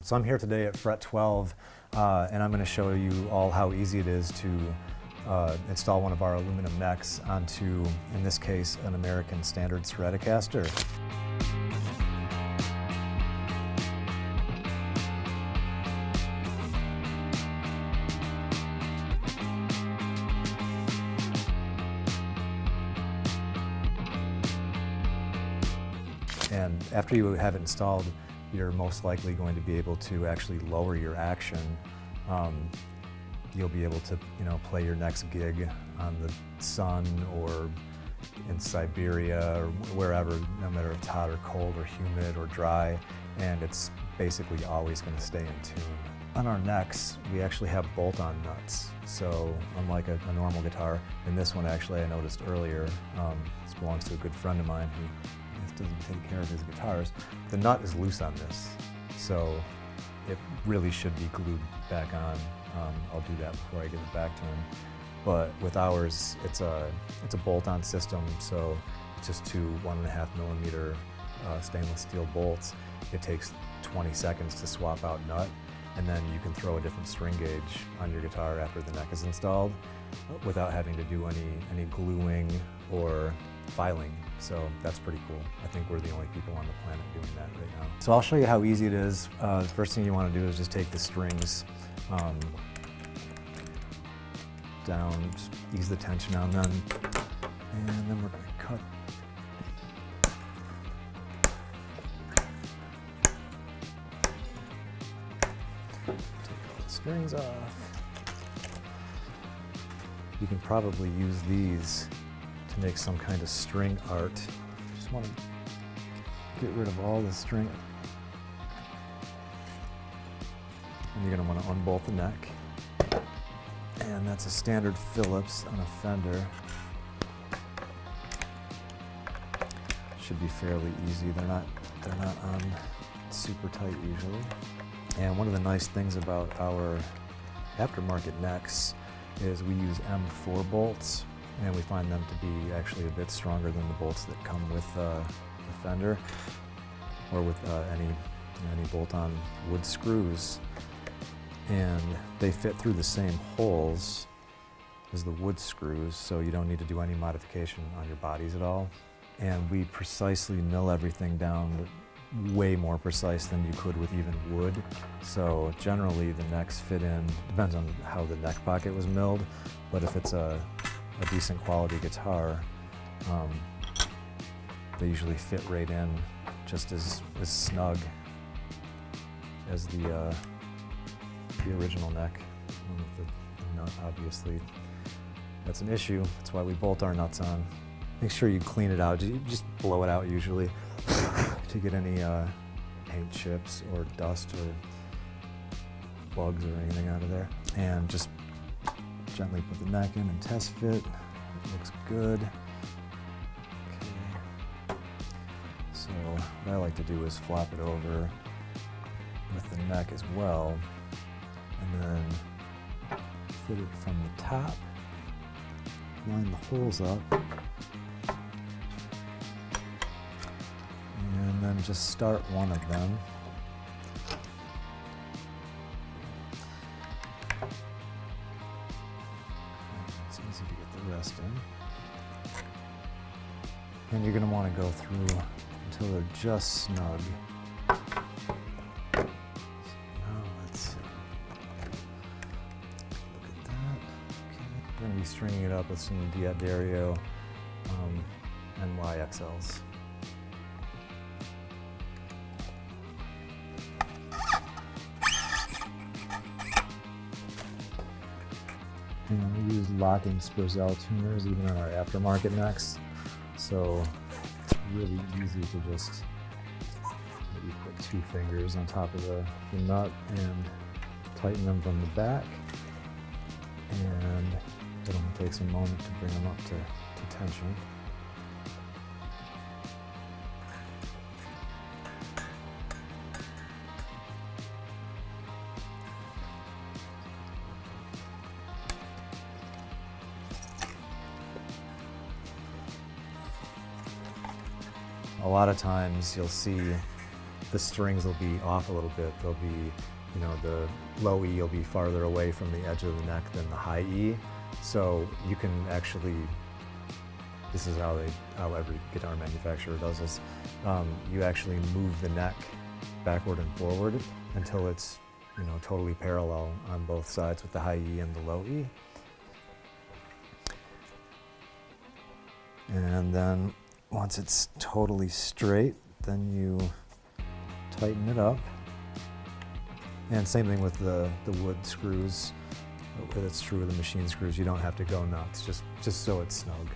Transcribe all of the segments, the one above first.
So I'm here today at fret 12, and I'm going to show you all how easy it is to install one of our aluminum necks onto, in this case, an American Standard Stratocaster. And after you have it installed, you're most likely going to be able to actually lower your action. You'll be able to, play your next gig on the sun or in Siberia or wherever, no matter if it's hot or cold or humid or dry, and it's basically always going to stay in tune. On our necks, we actually have bolt-on nuts. So unlike a normal guitar, and this one actually I noticed earlier, this belongs to a good friend of mine who doesn't take care of his guitars. The nut is loose on this, so it really should be glued back on. I'll do that before I give it back to him. But with ours, it's a bolt-on system, so just two 1.5 millimeter stainless steel bolts. It takes 20 seconds to swap out nut, and then you can throw a different string gauge on your guitar after the neck is installed without having to do any gluing or filing. So that's pretty cool. I think we're the only people on the planet doing that right now. So I'll show you how easy it is. The first thing you want to do is just take the strings down, just ease the tension on them, and then we're going to cut. Take all the strings off. You can probably use these to make some kind of string art. Just want to get rid of all the string. And you're going to want to unbolt the neck. And that's a standard Phillips on a Fender. Should be fairly easy. They're not on super tight usually. And one of the nice things about our aftermarket necks is we use M4 bolts, and we find them to be actually a bit stronger than the bolts that come with the Fender or with any bolt-on wood screws. And they fit through the same holes as the wood screws, so you don't need to do any modification on your bodies at all. And we precisely mill everything down, way more precise than you could with even wood. So generally the necks fit in, depends on how the neck pocket was milled, but if it's a decent quality guitar, they usually fit right in just as snug as the original neck. The nut, obviously, that's an issue. That's why we bolt our nuts on. Make sure you clean it out. You just blow it out usually to get any paint chips or dust or bugs or anything out of there. And just gently put the neck in and test fit. It looks good. Okay. So what I like to do is flop it over with the neck as well, and then fit it from the top, line the holes up, and then just start one of them. It's easy to get the rest in. And you're going to want to go through until they're just snug. We're going to be stringing it up with some D'Addario and YXLs. And we use locking Spurzel tuners even on our aftermarket necks, so it's really easy to just maybe put 2 fingers on top of the nut and tighten them from the back, and it only takes a moment to bring them up to tension. A lot of times you'll see the strings will be off a little bit. They'll be, you know, the low E will be farther away from the edge of the neck than the high E. So you can actually, this is how every guitar manufacturer does this. You actually move the neck backward and forward until it's, you know, totally parallel on both sides with the high E and the low E. And then once it's totally straight, then you tighten it up. And same thing with the wood screws. It's true with the machine screws. You don't have to go nuts, just so it's snug.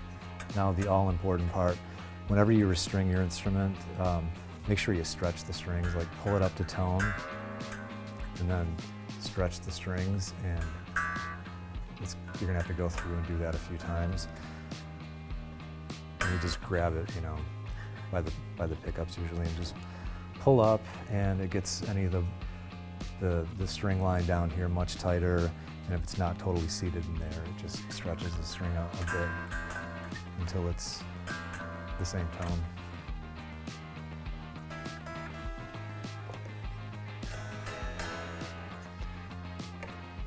Now the all-important part, whenever you restring your instrument, make sure you stretch the strings, like pull it up to tone, and then stretch the strings, and you're gonna have to go through and do that a few times. And you just grab it, you know, by the pickups usually, and just pull up, and it gets any of the string line down here much tighter. And if it's not totally seated in there, it just stretches the string out a bit until it's the same tone.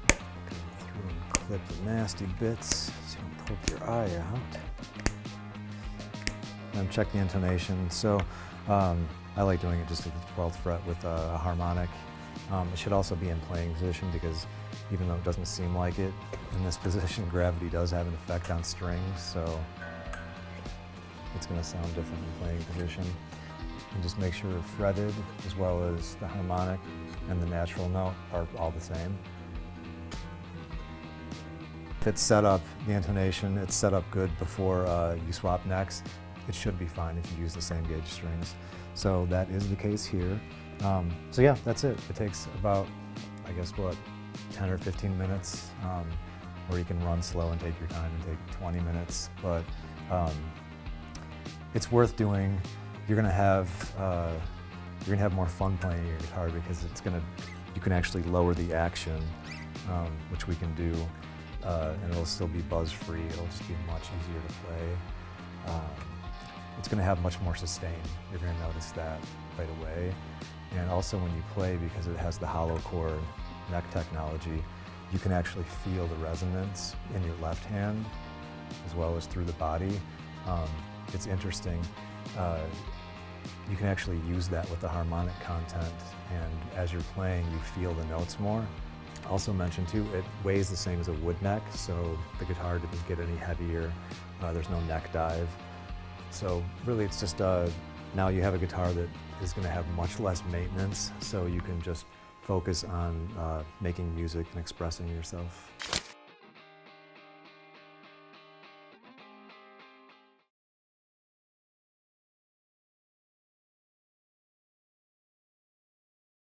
Go through and clip the nasty bits so you can poke your eye out. And check the intonation. So I like doing it just at the 12th fret with a harmonic. It should also be in playing position, because even though it doesn't seem like it, in this position gravity does have an effect on strings, so it's going to sound different in playing position. And just make sure fretted as well as the harmonic and the natural note are all the same. If it's set up, the intonation, it's set up good before you swap necks, it should be fine if you use the same gauge strings. So that is the case here. So yeah, that's it. It takes about, I guess, what, 10 or 15 minutes, or you can run slow and take your time and take 20 minutes. But it's worth doing. You're gonna have more fun playing your guitar, because you can actually lower the action, which we can do, and it'll still be buzz-free. It'll just be much easier to play. It's gonna have much more sustain. You're gonna notice that right away. And also when you play, because it has the hollow core neck technology, you can actually feel the resonance in your left hand as well as through the body. It's interesting. You can actually use that with the harmonic content, and as you're playing, you feel the notes more. Also mentioned too, it weighs the same as a wood neck, so the guitar didn't get any heavier. There's no neck dive. So really it's just, now you have a guitar that is going to have much less maintenance, so you can just focus on making music and expressing yourself.